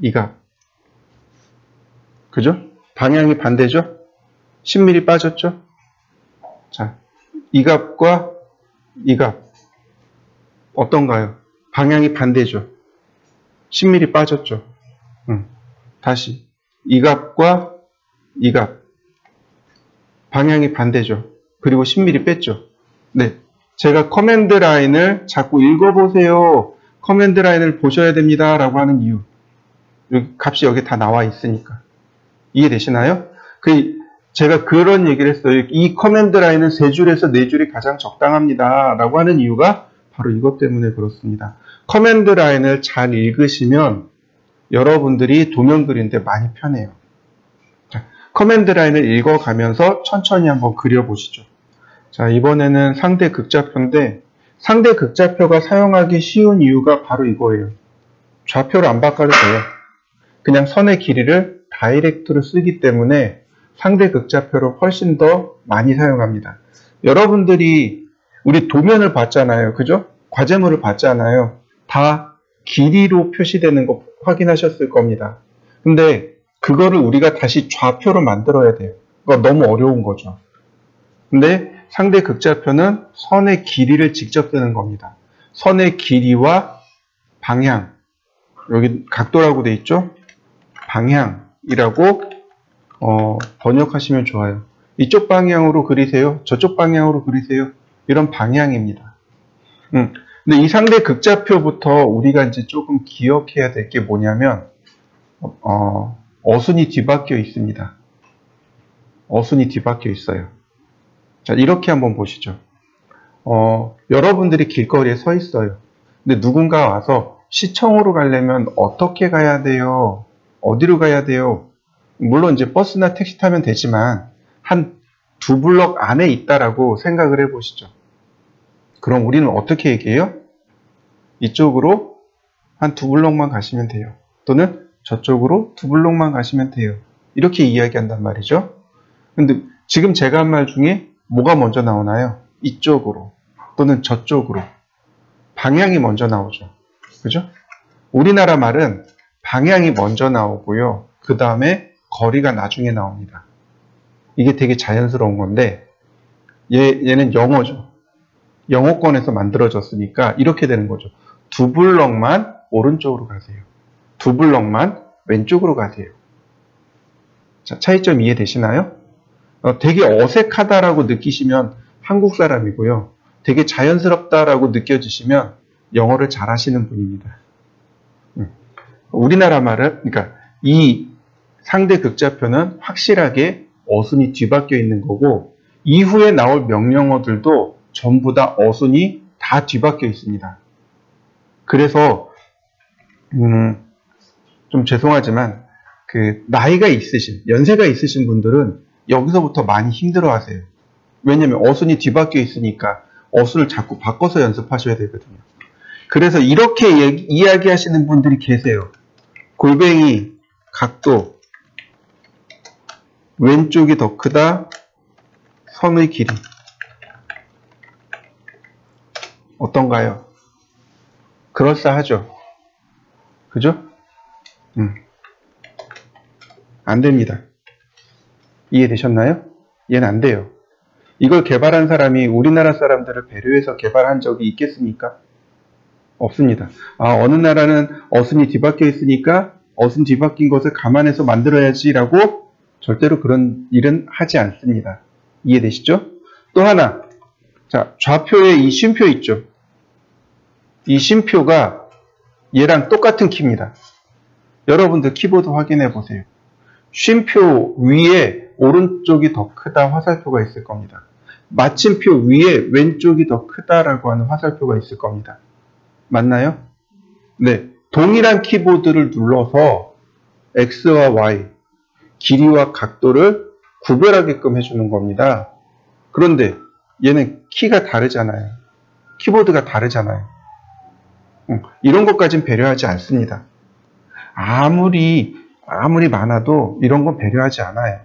이 값. 그죠? 방향이 반대죠? 10mm 빠졌죠? 자, 이 값과 이 값. 어떤가요? 방향이 반대죠? 10mm 빠졌죠? 다시. 이 값과 이 값. 방향이 반대죠? 그리고 10mm 뺐죠? 네. 제가 커맨드 라인을 자꾸 읽어보세요. 커맨드 라인을 보셔야 됩니다. 라고 하는 이유. 여기 값이 여기 다 나와 있으니까. 이해되시나요? 제가 그런 얘기를 했어요. 이 커맨드 라인은 3줄에서 4줄이 가장 적당합니다. 라고 하는 이유가 바로 이것 때문에 그렇습니다. 커맨드 라인을 잘 읽으시면 여러분들이 도면 그리는데 많이 편해요. 자, 커맨드 라인을 읽어가면서 천천히 한번 그려보시죠. 자, 이번에는 상대 극좌표인데 상대 극좌표가 사용하기 쉬운 이유가 바로 이거예요. 좌표를 안 바꿔도 돼요. 그냥 선의 길이를 다이렉트로 쓰기 때문에 상대 극좌표를 훨씬 더 많이 사용합니다. 여러분들이 우리 도면을 봤잖아요. 그죠? 과제물을 봤잖아요. 다 길이로 표시되는 거 확인하셨을 겁니다. 근데 그거를 우리가 다시 좌표로 만들어야 돼요. 그거 너무 어려운 거죠. 근데 상대 극좌표는 선의 길이를 직접 쓰는 겁니다. 선의 길이와 방향, 여기 각도라고 돼 있죠? 방향이라고 번역하시면 좋아요. 이쪽 방향으로 그리세요. 저쪽 방향으로 그리세요. 이런 방향입니다. 근데 이 상대 극좌표부터 우리가 이제 조금 기억해야 될 게 뭐냐면 어순이 뒤바뀌어 있습니다. 어순이 뒤바뀌어 있어요. 자, 이렇게 한번 보시죠. 여러분들이 길거리에 서 있어요. 근데 누군가 와서 시청으로 가려면 어떻게 가야 돼요? 어디로 가야 돼요? 물론 이제 버스나 택시 타면 되지만 한 2블럭 안에 있다라고 생각을 해보시죠. 그럼 우리는 어떻게 얘기해요? 이쪽으로 한 2블럭만 가시면 돼요. 또는 저쪽으로 2블럭만 가시면 돼요. 이렇게 이야기한단 말이죠. 근데 지금 제가 한 말 중에 뭐가 먼저 나오나요? 이쪽으로 또는 저쪽으로. 방향이 먼저 나오죠. 그죠? 우리나라 말은 방향이 먼저 나오고요. 그 다음에 거리가 나중에 나옵니다. 이게 되게 자연스러운 건데 얘는 영어죠. 영어권에서 만들어졌으니까 이렇게 되는 거죠. 2블럭만 오른쪽으로 가세요. 2블럭만 왼쪽으로 가세요. 자, 차이점 이해되시나요? 되게 어색하다라고 느끼시면 한국 사람이고요. 되게 자연스럽다라고 느껴지시면 영어를 잘하시는 분입니다. 우리나라 말은, 그러니까 이 상대 극좌표는 확실하게 어순이 뒤바뀌어 있는 거고 이후에 나올 명령어들도 전부 다 어순이 다 뒤바뀌어 있습니다. 그래서 좀 죄송하지만 나이가 있으신, 연세가 있으신 분들은 여기서부터 많이 힘들어하세요. 왜냐면 어순이 뒤바뀌어 있으니까 어순을 자꾸 바꿔서 연습하셔야 되거든요. 그래서 이렇게 이야기하시는 분들이 계세요. 골뱅이 각도 왼쪽이 더 크다. 선의 길이 어떤가요? 그럴싸하죠? 그죠? 안 됩니다. 이해되셨나요? 얘는 안 돼요. 이걸 개발한 사람이 우리나라 사람들을 배려해서 개발한 적이 있겠습니까? 없습니다. 어느 나라는 어순이 뒤바뀌어 있으니까 어순 뒤바뀐 것을 감안해서 만들어야지라고 절대로 그런 일은 하지 않습니다. 이해되시죠? 또 하나, 자, 좌표에 이 쉼표 있죠? 이 쉼표가 얘랑 똑같은 키입니다. 여러분들 키보드 확인해 보세요. 쉼표 위에 오른쪽이 더 크다 화살표가 있을 겁니다. 마침표 위에 왼쪽이 더 크다라고 하는 화살표가 있을 겁니다. 맞나요? 네. 동일한 키보드를 눌러서 X와 Y, 길이와 각도를 구별하게끔 해주는 겁니다. 그런데 얘는 키가 다르잖아요. 키보드가 다르잖아요. 이런 것까지는 배려하지 않습니다. 아무리 많아도 이런 건 배려하지 않아요.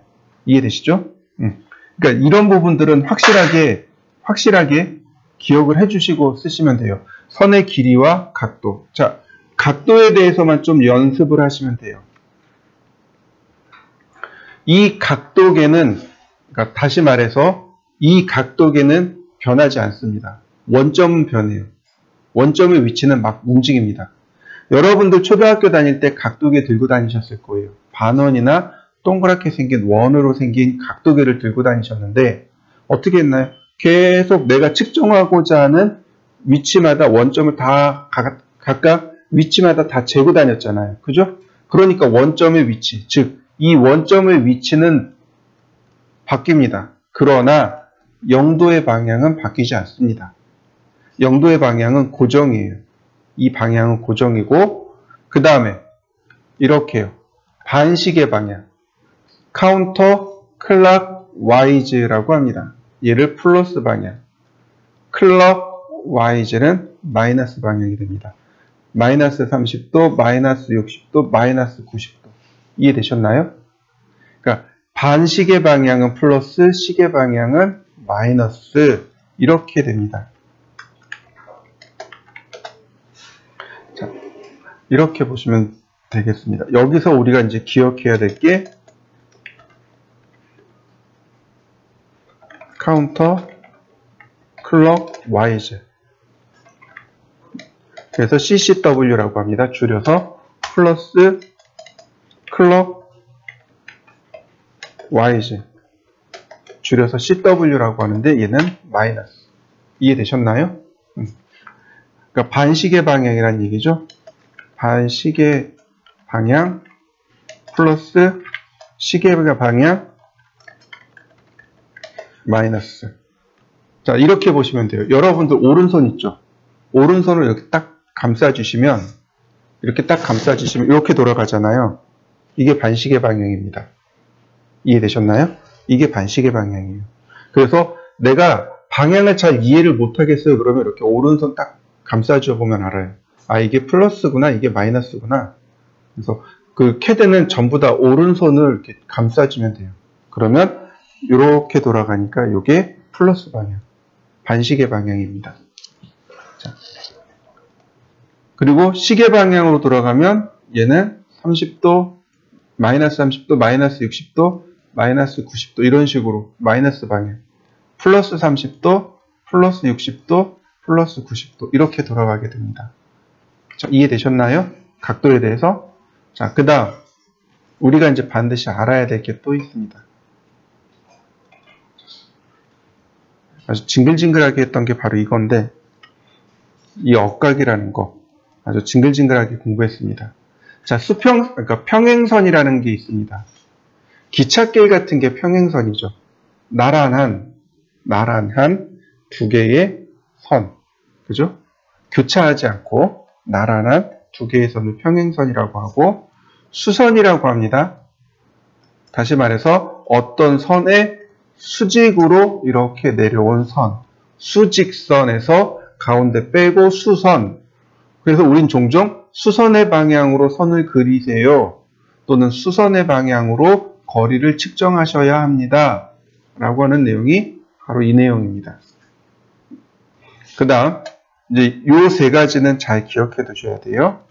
이해되시죠? 그러니까 이런 부분들은 확실하게 기억을 해주시고 쓰시면 돼요. 선의 길이와 각도. 자, 각도에 대해서만 좀 연습을 하시면 돼요. 이 각도계는, 그러니까 다시 말해서 이 각도계는 변하지 않습니다. 원점은 변해요. 원점의 위치는 막 움직입니다. 여러분들 초등학교 다닐 때 각도계 들고 다니셨을 거예요. 반원이나 동그랗게 생긴 원으로 생긴 각도계를 들고 다니셨는데 어떻게 했나요? 계속 내가 측정하고자 하는 위치마다 원점을 다 각각 위치마다 다 재고 다녔잖아요. 그죠? 그러니까 원점의 위치, 즉 이 원점의 위치는 바뀝니다. 그러나 0도의 방향은 바뀌지 않습니다. 0도의 방향은 고정이에요. 이 방향은 고정이고 그 다음에 이렇게요. 반시계 방향, 카운터 클락 와이즈라고 합니다. 얘를 플러스 방향, 클락 와이즈는 마이너스 방향이 됩니다. 마이너스 30도, 마이너스 60도, 마이너스 90도. 이해되셨나요? 그러니까 반시계 방향은 플러스, 시계 방향은 마이너스 이렇게 됩니다. 자, 이렇게 보시면 되겠습니다. 여기서 우리가 이제 기억해야 될 게 카운터 클럭 와이즈. 그래서 CCW라고 합니다. 줄여서 플러스 클럭 와이즈. 줄여서 CW라고 하는데 얘는 마이너스. 이해되셨나요? 그러니까 반시계 방향이란 얘기죠. 반시계 방향 플러스 시계 방향 마이너스. 자, 이렇게 보시면 돼요. 여러분들 오른손 있죠? 오른손을 이렇게 딱 감싸주시면 이렇게 돌아가잖아요. 이게 반시계 방향입니다. 이해되셨나요? 이게 반시계 방향이에요. 그래서 내가 방향을 잘 이해를 못하겠어요. 그러면 이렇게 오른손 딱 감싸줘 보면 알아요. 아, 이게 플러스구나, 이게 마이너스구나. 그래서 그 캐드는 전부 다 오른손을 이렇게 감싸주면 돼요. 그러면 이렇게 돌아가니까 이게 플러스 방향, 반시계 방향입니다. 자, 그리고 시계 방향으로 돌아가면 얘는 30도, 마이너스 30도, 마이너스 60도, 마이너스 90도 이런 식으로 마이너스 방향, 플러스 30도, 플러스 60도, 플러스 90도 이렇게 돌아가게 됩니다. 자, 이해되셨나요? 각도에 대해서. 자, 그 다음 우리가 이제 반드시 알아야 될 게 또 있습니다. 아주 징글징글하게 했던 게 바로 이건데 이 억각이라는 거 아주 징글징글하게 공부했습니다. 자, 그러니까 평행선이라는 게 있습니다. 기찻길 같은 게 평행선이죠. 나란한 두 개의 선, 그죠? 교차하지 않고 나란한 두 개의 선을 평행선이라고 하고 수선이라고 합니다. 다시 말해서 어떤 선의 수직으로 이렇게 내려온 선, 수직선에서 가운데 빼고 수선. 그래서 우린 종종 수선의 방향으로 선을 그리세요. 또는 수선의 방향으로 거리를 측정하셔야 합니다. 라고 하는 내용이 바로 이 내용입니다. 그 다음 이제 요 세 가지는 잘 기억해 두셔야 돼요.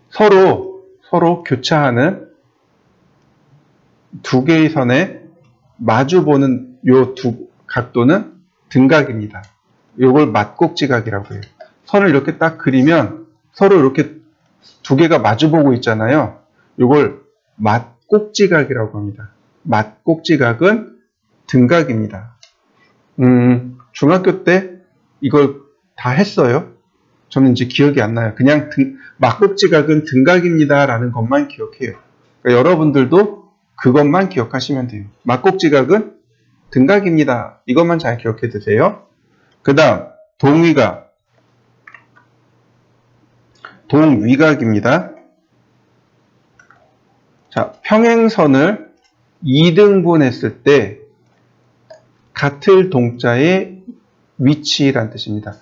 서로 교차하는 두 개의 선에 마주보는 요 두 각도는 등각입니다. 요걸 맞꼭지각이라고 해요. 선을 이렇게 딱 그리면 서로 이렇게 두 개가 마주보고 있잖아요. 요걸 맞꼭지각이라고 합니다. 맞꼭지각은 등각입니다. 중학교 때 이걸 다 했어요. 저는 이제 기억이 안 나요. 그냥 맞꼭지각은 등각입니다 라는 것만 기억해요. 그러니까 여러분들도 그것만 기억하시면 돼요. 맞꼭지각은 등각입니다. 이것만 잘 기억해 두세요. 그 다음 동위각, 동위각입니다. 자, 평행선을 2등분 했을 때 같을 동자의 위치란 뜻입니다.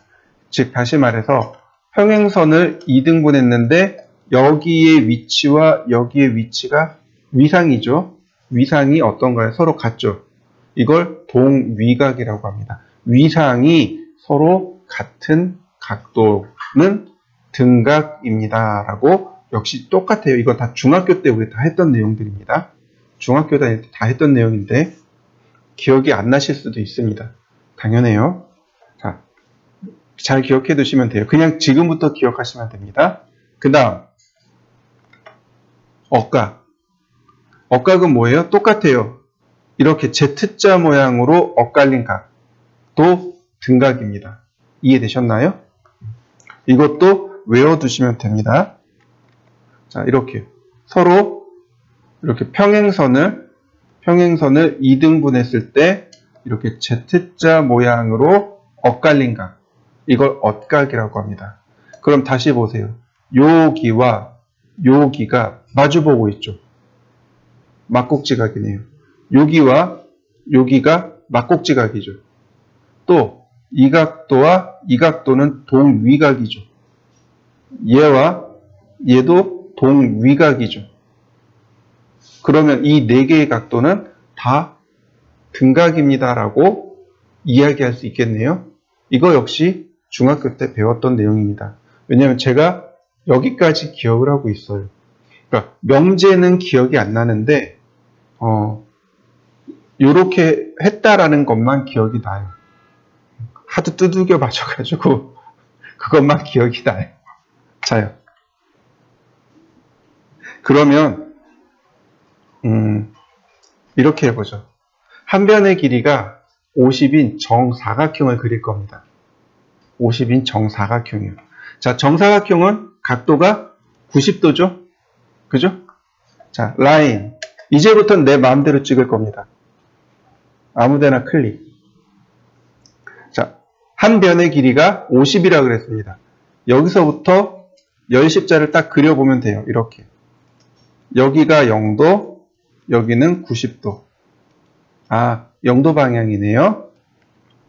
즉 다시 말해서 평행선을 2등분 했는데 여기의 위치와 여기의 위치가 위상이죠. 위상이 어떤가요? 서로 같죠. 이걸 동위각이라고 합니다. 위상이 서로 같은 각도는 등각입니다. 라고 역시 똑같아요. 이건 다 중학교 때 우리 다 했던 내용들입니다. 중학교 다닐 때 다 했던 내용인데 기억이 안 나실 수도 있습니다. 당연해요. 자, 잘 기억해 두시면 돼요. 그냥 지금부터 기억하시면 됩니다. 그 다음 억각. 억각은 뭐예요? 똑같아요. 이렇게 Z자 모양으로 엇갈린 각도 등각입니다. 이해되셨나요? 이것도 외워두시면 됩니다. 자, 이렇게 서로 이렇게 평행선을 2등분했을 때 이렇게 Z자 모양으로 엇갈린 각. 이걸 엇각이라고 합니다. 그럼 다시 보세요. 여기와 여기가 마주보고 있죠. 막곡지각이네요. 여기와 여기가 막곡지각이죠. 또 이 각도와 이 각도는 동위각이죠. 얘와 얘도 동위각이죠. 그러면 이 네 개의 각도는 다 등각입니다라고 이야기할 수 있겠네요. 이거 역시 중학교 때 배웠던 내용입니다. 왜냐하면 제가 여기까지 기억을 하고 있어요. 그러니까 명제는 기억이 안 나는데 요렇게 했다라는 것만 기억이 나요. 하도 두들겨 맞아가지고 그것만 기억이 나요. 자요. 그러면 이렇게 해보죠. 한 변의 길이가 50인 정사각형을 그릴 겁니다. 50인 정사각형이요. 자, 정사각형은 각도가 90도죠? 그죠? 자, 라인. 이제부터는 내 마음대로 찍을 겁니다. 아무데나 클릭. 자, 한 변의 길이가 50이라고 그랬습니다. 여기서부터 열십자를 딱 그려보면 돼요. 이렇게. 여기가 0도, 여기는 90도. 아, 0도 방향이네요.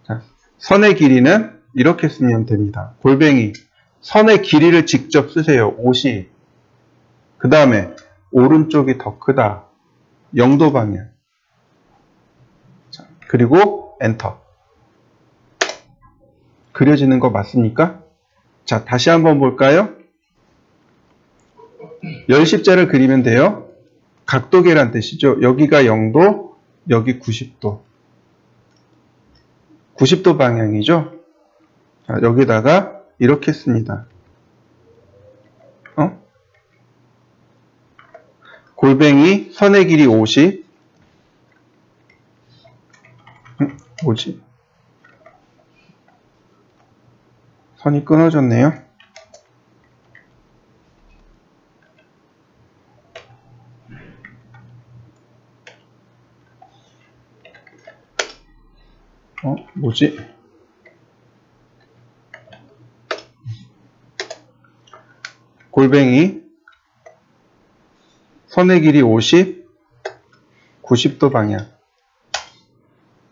자, 선의 길이는 이렇게 쓰면 됩니다. 골뱅이. 선의 길이를 직접 쓰세요. 50. 그 다음에 오른쪽이 더 크다. 0도 방향. 자, 그리고 엔터. 그려지는 거 맞습니까? 자, 다시 한번 볼까요? 열십자를 그리면 돼요. 각도계란 뜻이죠. 여기가 0도, 여기 90도. 90도 방향이죠. 자, 여기다가 이렇게 씁니다. 골뱅이 선의 길이 50. 뭐지? 선이 끊어졌네요. 뭐지? 골뱅이 선의 길이 50, 90도 방향.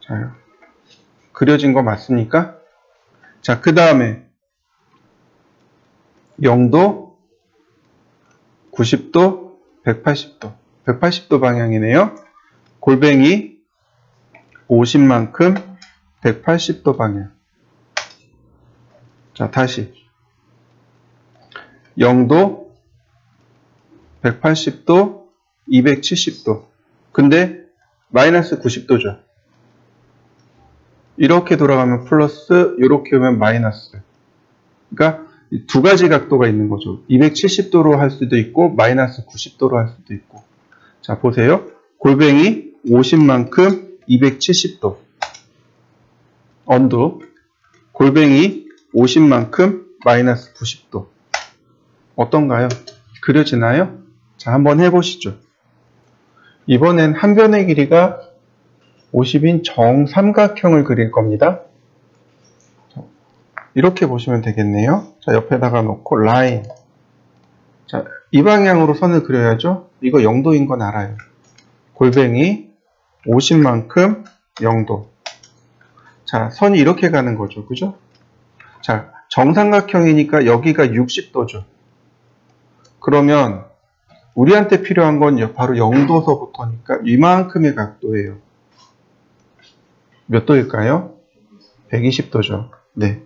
자, 그려진 거 맞습니까? 자, 그 다음에 0도, 90도, 180도. 180도 방향이네요. 골뱅이 50만큼 180도 방향. 자, 다시 0도, 180도, 270도. 근데 마이너스 90도죠. 이렇게 돌아가면 플러스, 이렇게 오면 마이너스. 그러니까 두 가지 각도가 있는 거죠. 270도로 할 수도 있고 마이너스 90도로 할 수도 있고. 자, 보세요. 골뱅이 50만큼 270도. 언두. 골뱅이 50만큼 마이너스 90도. 어떤가요? 그려지나요? 자, 한번 해보시죠. 이번엔 한 변의 길이가 50인 정삼각형을 그릴 겁니다. 이렇게 보시면 되겠네요. 자, 옆에다가 놓고 라인. 자, 이 방향으로 선을 그려야죠. 이거 0도인 건 알아요. 골뱅이 50만큼 0도. 자, 선이 이렇게 가는 거죠. 그죠? 자, 정삼각형이니까 여기가 60도죠. 그러면 우리한테 필요한 건 바로 0도서부터니까 이만큼의 각도예요. 몇 도일까요? 120도죠. 네.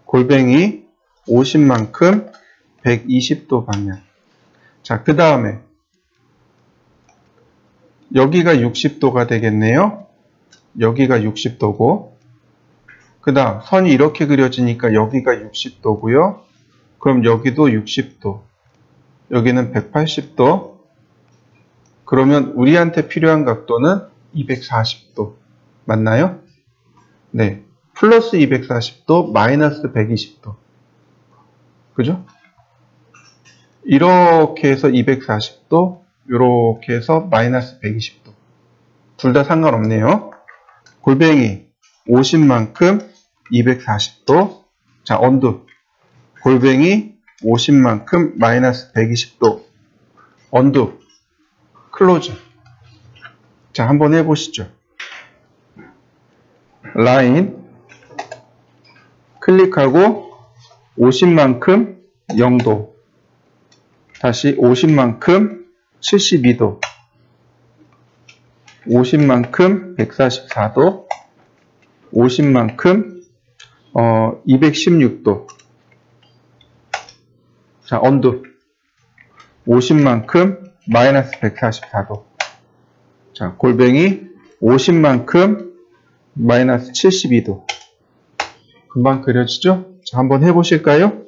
골뱅이 50만큼 120도 방향. 자, 그 다음에 여기가 60도가 되겠네요. 여기가 60도고, 그 다음 선이 이렇게 그려지니까 여기가 60도고요. 그럼 여기도 60도, 여기는 180도. 그러면 우리한테 필요한 각도는 240도. 맞나요? 네. 플러스 240도, 마이너스 120도. 그죠? 이렇게 해서 240도, 이렇게 해서 마이너스 120도. 둘 다 상관없네요. 골뱅이 50만큼 240도. 자, 언두. 골뱅이 50만큼 마이너스 120도. 언두. 클로즈. 자, 한번 해보시죠. 라인. 클릭하고 50만큼 0도. 다시 50만큼 72도. 50만큼 144도. 50만큼 216도. 자, 언두. 50만큼 마이너스 144도. 자, 골뱅이 50만큼 마이너스 72도. 금방 그려지죠? 자, 한번 해보실까요?